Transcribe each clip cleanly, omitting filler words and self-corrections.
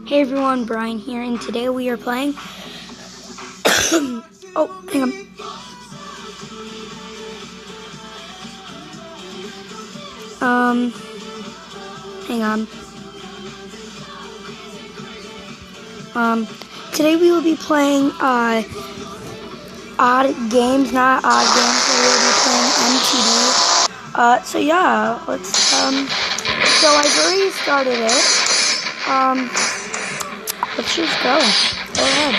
Hey everyone, Brian here, and today we are playing. Oh, hang on. Hang on. Today we will be playing odd games, not odd games. So we will be playing MTD. So yeah, let's. So I've already started it. Let's just go. Go ahead.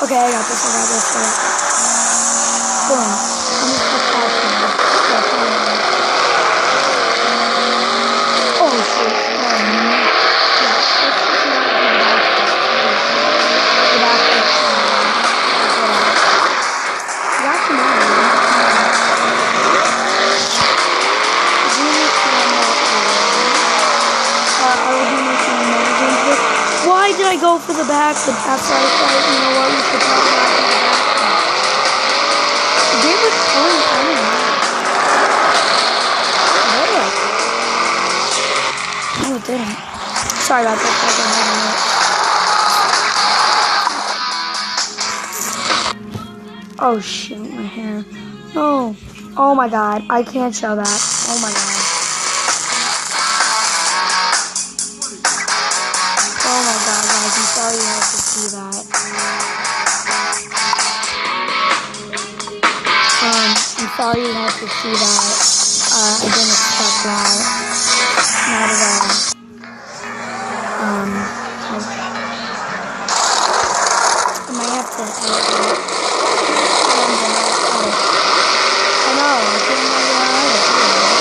Okay, I got this. Boom. I'm just gonna fall now. Oh shit. Why did I go for the back? But after I started, you know what? We should probably not do the back. The game was pulling anyway. No, it didn't. Sorry about that. Oh shoot, my hair. No. Oh my god. I can't show that. Oh my god. Oh my god, guys, I'm sorry you have to see that. I'm sorry you have to see that. I didn't expect that. Not at all. I might have to edit it. I know, I can't remember how to edit it.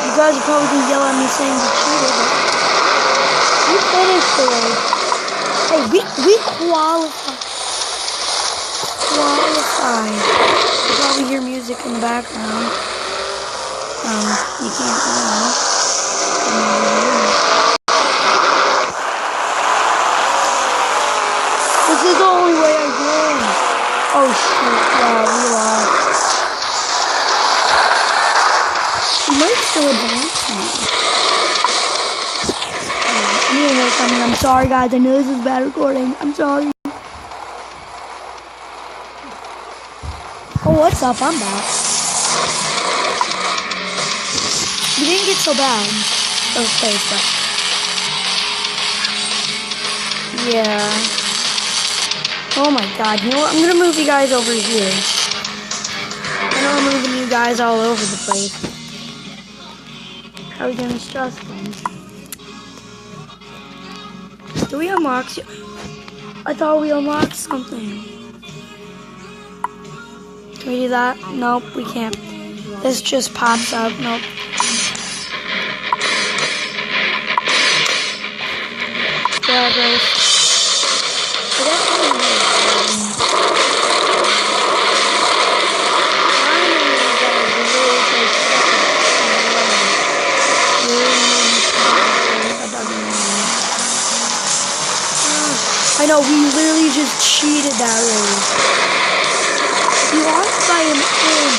You guys are probably going to yell at me saying you cheated, but we finished the race. Hey, we qualified. You probably hear music in the background. You can't know. This is the only way I win. Oh shoot, yeah, we lost. Might still advance me. I need to hear something. I'm sorry, guys. I know this is bad recording. I'm sorry. Oh, what's up? I'm back. You didn't get so bad. Okay, but yeah. Oh my god. You know what? I'm gonna move you guys over here. I know I'm moving you guys all over the place. How are we gonna stress them? Do we unlock? I thought we unlocked something. Can we do that? Nope, we can't. This just pops up. Nope. Drag race. I know, we literally just cheated that race. We lost by an inch.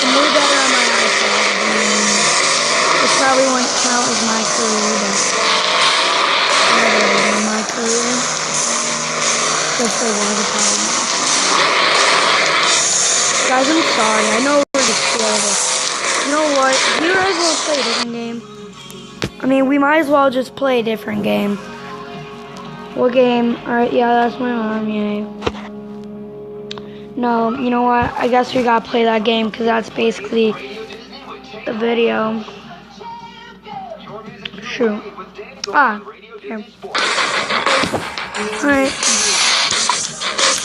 And we're better on my iPhone. This probably won't count as my career, but I'm better than my career. If there was a problem. Guys, I'm sorry. I know we're just terrible. You know what? If you guys want to play a different game, I mean, we might as well just play a different game. What game? Alright, yeah, that's my arm, yay. No, you know what? I guess we gotta play that game because that's basically the video. Shoot. Here. Alright.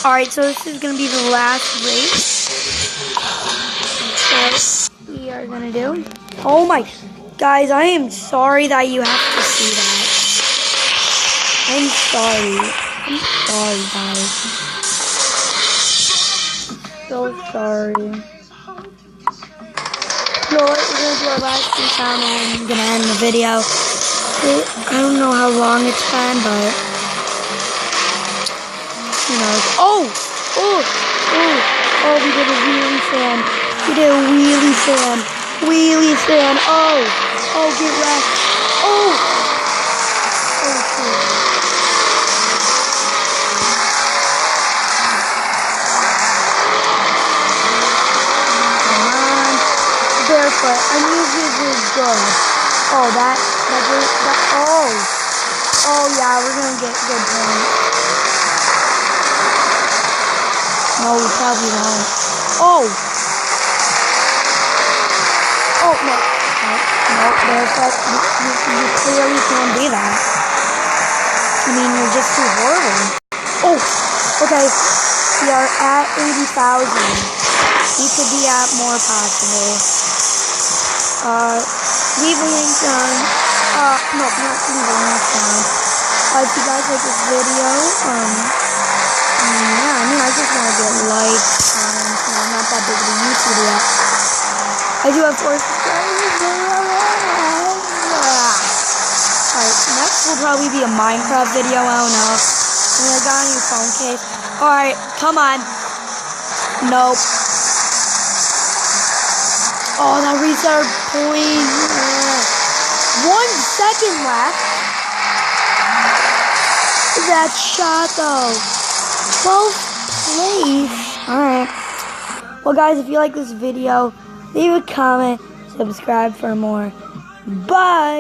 Alright, so this is gonna be the last race. So gonna do. Oh my, guys, I am sorry that you have to see that. I'm sorry. I'm sorry, guys. So sorry. You know what? We're gonna do our last two sound and I'm gonna end the video. I don't know how long it's been, but who knows? Oh, we did a wheelie fan. We did a wheelie fan. Wheelie fan. Oh, get wrecked. Oh, shit. Barefoot. I knew this was good. Oh, oh yeah, we're gonna get good points. No, we probably won't. Oh, no, Barefoot, you clearly can't be that. I mean, you're just too horrible. Oh, okay, we are at 80,000. We could be at more possible. Leave a link down. No, not leave a link down. If you guys like this video, yeah, I mean, I just want to get likes. I'm not that big of a YouTuber yet. I do have 4 subscribers. Alright, next will probably be a Minecraft video. I don't know. I mean, I got a new phone case. Alright, come on. Nope. Oh, that reset our point. 1 second left. That shot, though. 12th place. Alright. Well, guys, if you like this video, leave a comment, subscribe for more. Bye.